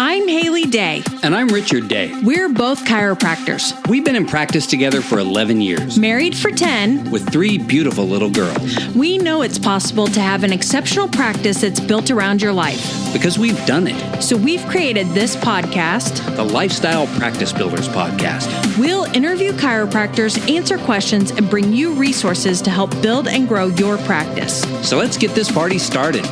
I'm Haley Day. And I'm Richard Day. We're both chiropractors. We've been in practice together for 11 years. Married for 10. With 3 beautiful little girls. We know it's possible to have an exceptional practice that's built around your life. Because we've done it. So we've created this podcast, the Lifestyle Practice Builders Podcast. We'll interview chiropractors, answer questions, and bring you resources to help build and grow your practice. So let's get this party started.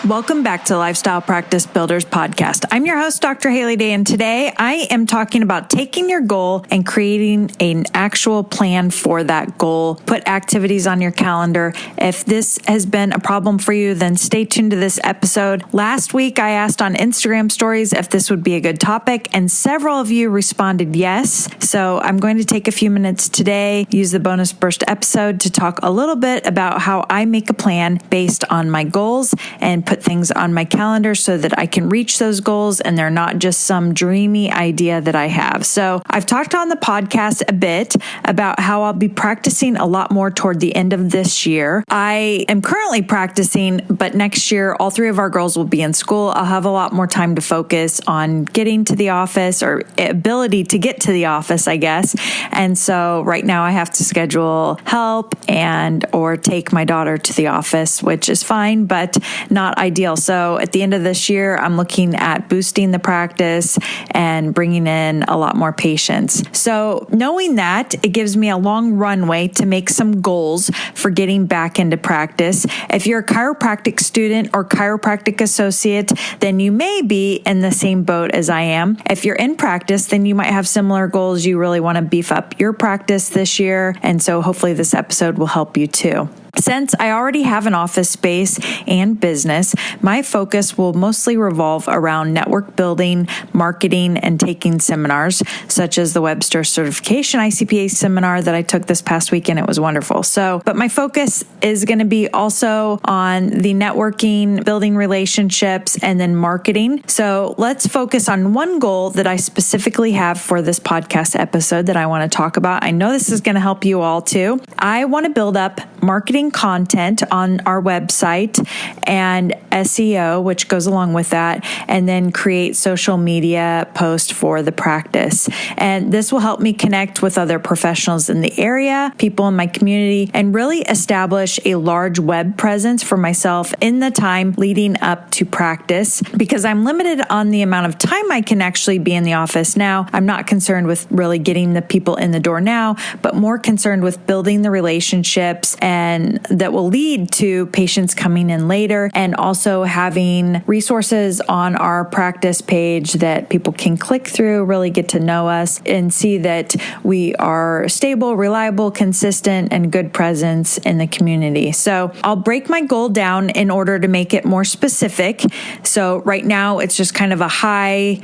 Welcome back to Lifestyle Practice Builders Podcast. I'm your host, Dr. Haley Day, and today I am talking about taking your goal and creating an actual plan for that goal. Put activities on your calendar. If this has been a problem for you, then stay tuned to this episode. Last week, I asked on Instagram stories if this would be a good topic, and several of you responded yes. So I'm going to take a few minutes today, use the bonus burst episode to talk a little bit about how I make a plan based on my goals and put things on my calendar so that I can reach those goals and they're not just some dreamy idea that I have. So I've talked on the podcast a bit about how I'll be practicing a lot more toward the end of this year. I am currently practicing, but next year, all 3 of our girls will be in school. I'll have a lot more time to focus on getting to the office or ability to get to the office, I guess. And so right now I have to schedule help and or take my daughter to the office, which is fine, but not ideal. So at the end of this year, I'm looking at boosting the practice and bringing in a lot more patients. So knowing that, it gives me a long runway to make some goals for getting back into practice. If you're a chiropractic student or chiropractic associate, then you may be in the same boat as I am. If you're in practice, then you might have similar goals. You really want to beef up your practice this year. And so hopefully this episode will help you too. Since I already have an office space and business, my focus will mostly revolve around network building, marketing, and taking seminars, such as the Webster Certification ICPA seminar that I took this past weekend. It was wonderful. But my focus is going to be also on the networking, building relationships, and then marketing. So let's focus on one goal that I specifically have for this podcast episode that I want to talk about. I know this is going to help you all too. I want to build up marketing content on our website and SEO, which goes along with that, and then create social media posts for the practice. And this will help me connect with other professionals in the area, people in my community, and really establish a large web presence for myself in the time leading up to practice. Because I'm limited on the amount of time I can actually be in the office now, I'm not concerned with really getting the people in the door now, but more concerned with building the relationships and that will lead to patients coming in later, and also having resources on our practice page that people can click through, really get to know us and see that we are stable, reliable, consistent, and good presence in the community. So I'll break my goal down in order to make it more specific. So right now it's just kind of a high,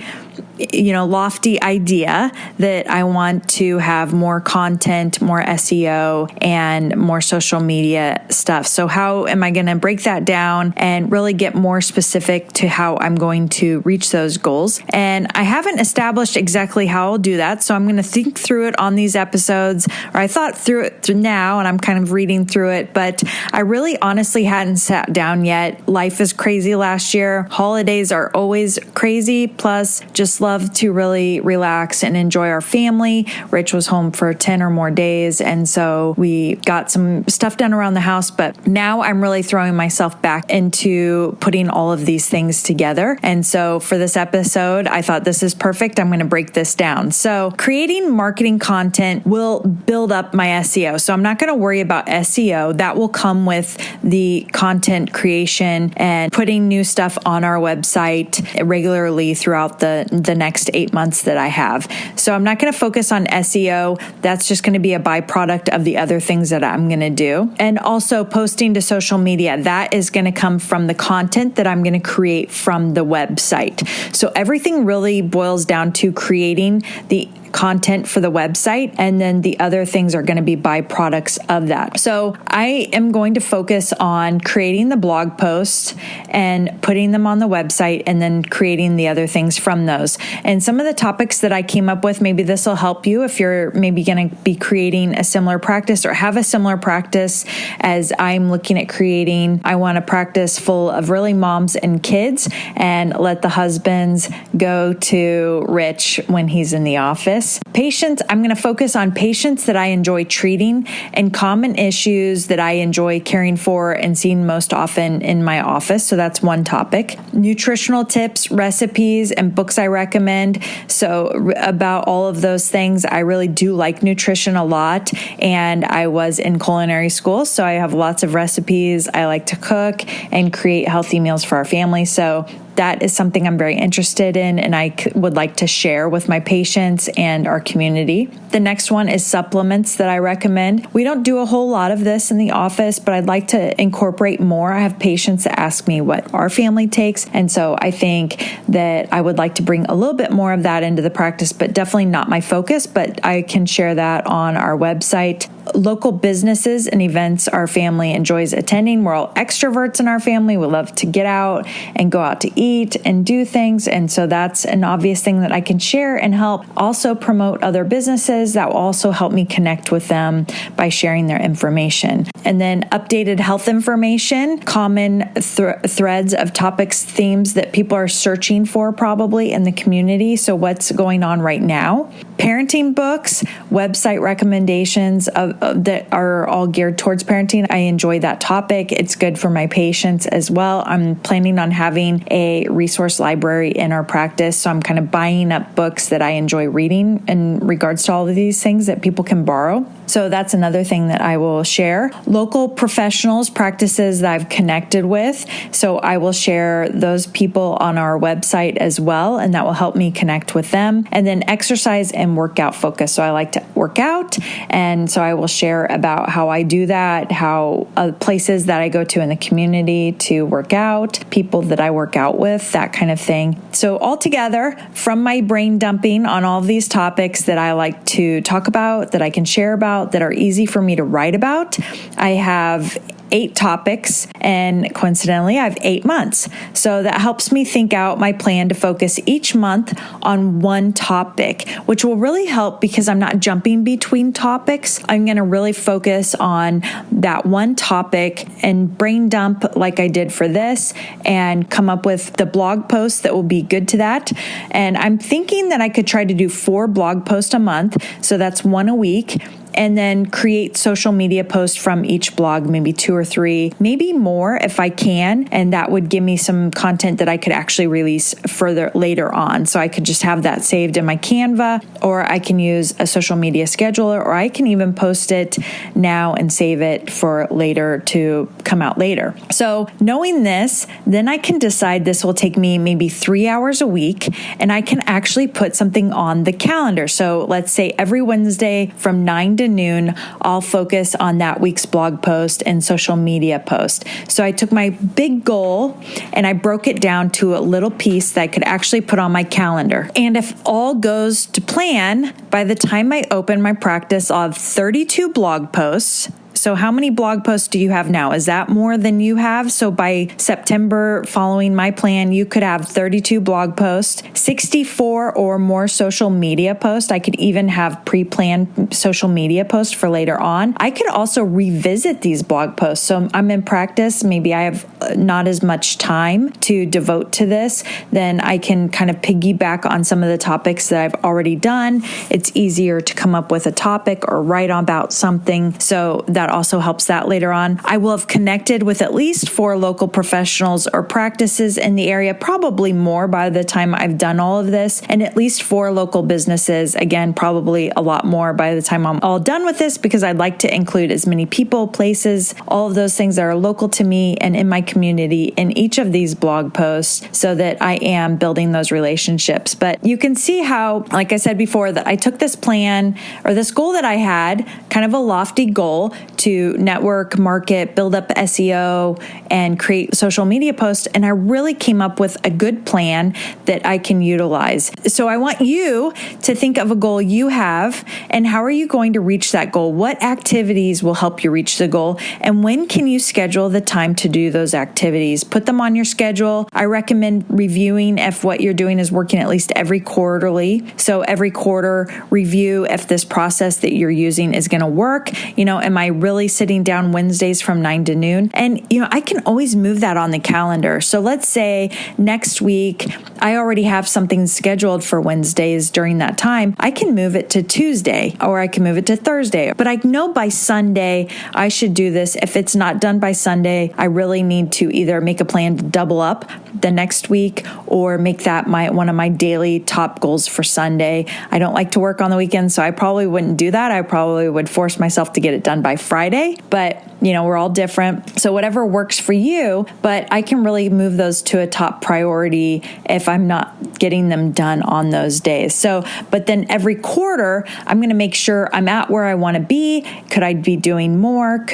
lofty idea that I want to have more content, more SEO, and more social media stuff. So how am I going to break that down and really get more specific to how I'm going to reach those goals? And I haven't established exactly how I'll do that. So I'm going to think through it on these episodes, or I thought through it now, and I'm kind of reading through it, but I really honestly hadn't sat down yet. Life is crazy last year. Holidays are always crazy. Plus, just love to really relax and enjoy our family. Rich was home for 10 or more days, and so we got some stuff done around the house, but now I'm really throwing myself back into putting all of these things together. And so for this episode, I thought this is perfect. I'm going to break this down. So creating marketing content will build up my SEO. So I'm not going to worry about SEO. That will come with the content creation and putting new stuff on our website regularly throughout the next 8 months that I have. So I'm not going to focus on SEO. That's just going to be a byproduct of the other things that I'm going to do. And also posting to social media, that is going to come from the content that I'm going to create from the website. So everything really boils down to creating the content for the website, and then the other things are going to be byproducts of that. So I am going to focus on creating the blog posts and putting them on the website, and then creating the other things from those. And some of the topics that I came up with, maybe this will help you if you're maybe going to be creating a similar practice or have a similar practice as I'm looking at creating. I want a practice full of really moms and kids, and let the husbands go to Rich when he's in the office. Patients, I'm going to focus on patients that I enjoy treating and common issues that I enjoy caring for and seeing most often in my office. So that's one topic. Nutritional tips, recipes, and books I recommend. So about all of those things, I really do like nutrition a lot, and I was in culinary school, so I have lots of recipes. I like to cook and create healthy meals for our family. So that is something I'm very interested in, and I would like to share with my patients and our community. The next one is supplements that I recommend. We don't do a whole lot of this in the office, but I'd like to incorporate more. I have patients that ask me what our family takes, and so I think that I would like to bring a little bit more of that into the practice, but definitely not my focus, but I can share that on our website. Local businesses and events our family enjoys attending. We're all extroverts in our family. We love to get out and go out to eat and do things. And so that's an obvious thing that I can share and help also promote other businesses. That will also help me connect with them by sharing their information. And then updated health information, common threads of topics, themes that people are searching for probably in the community. So what's going on right now? Parenting books, website recommendations that are all geared towards parenting. I enjoy that topic. It's good for my patients as well. I'm planning on having a resource library in our practice. So I'm kind of buying up books that I enjoy reading in regards to all of these things that people can borrow. So that's another thing that I will share. Local professionals, practices that I've connected with. So I will share those people on our website as well, and that will help me connect with them. And then exercise and workout focus. So I like to work out, and so I will share about how I do that, how places that I go to in the community to work out, people that I work out with, that kind of thing. So altogether, from my brain dumping on all of these topics that I like to talk about, that I can share about, that are easy for me to write about, I have 8 topics, and coincidentally, I have 8 months. So that helps me think out my plan to focus each month on one topic, which will really help because I'm not jumping between topics. I'm going to really focus on that one topic and brain dump like I did for this, and come up with the blog posts that will be good to that. And I'm thinking that I could try to do 4 blog posts a month. So that's 1 a week. And then create social media posts from each blog, maybe 2 or 3, maybe more if I can. And that would give me some content that I could actually release further later on. So I could just have that saved in my Canva, or I can use a social media scheduler, or I can even post it now and save it for later to come out later. So knowing this, then I can decide this will take me maybe 3 hours a week, and I can actually put something on the calendar. So let's say every Wednesday from 9 to noon, I'll focus on that week's blog post and social media post. So I took my big goal and I broke it down to a little piece that I could actually put on my calendar. And if all goes to plan, by the time I open my practice, I'll have 32 blog posts. So how many blog posts do you have now? Is that more than you have? So by September, following my plan, you could have 32 blog posts, 64 or more social media posts. I could even have pre-planned social media posts for later on. I could also revisit these blog posts. So I'm in practice. Maybe I have not as much time to devote to this. Then I can kind of piggyback on some of the topics that I've already done. It's easier to come up with a topic or write about something. So that also helps that later on. I will have connected with at least 4 local professionals or practices in the area, probably more by the time I've done all of this, and at least 4 local businesses. Again, probably a lot more by the time I'm all done with this, because I'd like to include as many people, places, all of those things that are local to me and in my community in each of these blog posts, so that I am building those relationships. But you can see how, like I said before, that I took this plan or this goal that I had, kind of a lofty goal, to network, market, build up SEO, and create social media posts. And I really came up with a good plan that I can utilize. So I want you to think of a goal you have and how are you going to reach that goal? What activities will help you reach the goal? And when can you schedule the time to do those activities? Put them on your schedule. I recommend reviewing if what you're doing is working at least every quarterly. So every quarter, review if this process that you're using is going to work. Am I really sitting down Wednesdays from 9 to noon? And, I can always move that on the calendar. So let's say next week, I already have something scheduled for Wednesdays during that time. I can move it to Tuesday or I can move it to Thursday. But I know by Sunday, I should do this. If it's not done by Sunday, I really need to either make a plan to double up the next week or make that one of my daily top goals for Sunday. I don't like to work on the weekend, so I probably wouldn't do that. I probably would force myself to get it done by Friday, but we're all different. So whatever works for you, but I can really move those to a top priority if I'm not getting them done on those days. But then every quarter, I'm going to make sure I'm at where I want to be. Could I be doing more?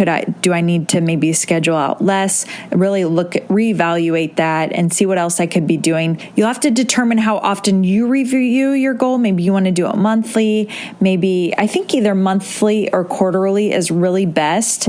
Do I need to maybe schedule out less? Really reevaluate that and see what else I could be doing. You'll have to determine how often you review your goal. Maybe you want to do it monthly. Maybe I think either monthly or quarterly is really best.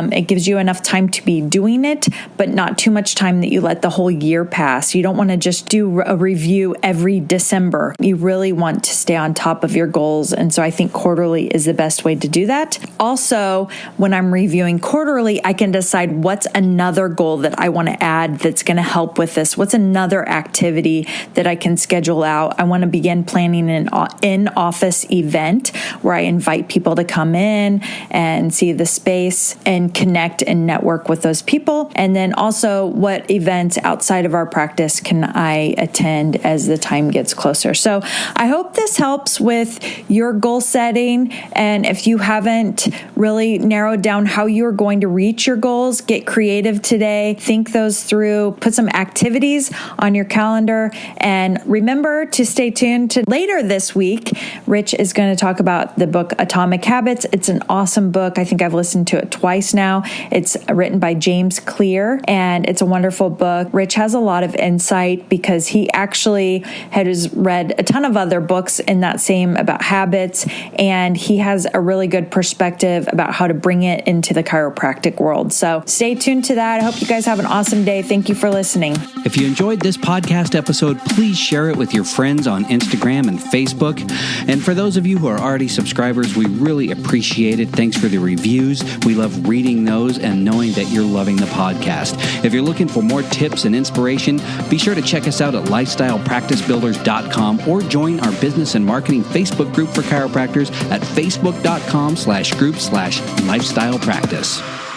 It gives you enough time to be doing it, but not too much time that you let the whole year pass. You don't want to just do a review every December. You really want to stay on top of your goals. And so I think quarterly is the best way to do that. Also, when I'm reviewing quarterly, I can decide what's another goal that I want to add that's going to help with this. What's another activity that I can schedule out? I want to begin planning an in-office event where I invite people to come in and see the space and connect and network with those people. And then also, what events outside of our practice can I attend as the time gets closer? So I hope this helps with your goal setting. And if you haven't really narrowed down how you're going to reach your goals, get creative today, think those through, put some activities on your calendar, and remember to stay tuned to later this week. Rich is going to talk about the book Atomic Habits. It's an awesome book. I think I've listened to it twice now. It's written by James Clear, and it's a wonderful book. Rich has a lot of insight because he actually has read a ton of other books in that same about habits, and he has a really good perspective about how to bring it into the chiropractic world. So stay tuned to that. I hope you guys have an awesome day. Thank you for listening. If you enjoyed this podcast episode, please share it with your friends on Instagram and Facebook. And for those of you who are already subscribers, we really appreciate it. Thanks for the reviews. We love reading those and knowing that you're loving the podcast. If you're looking for more tips and inspiration, be sure to check us out at lifestylepracticebuilders.com or join our business and marketing Facebook group for chiropractors at facebook.com/group/lifestylepractice.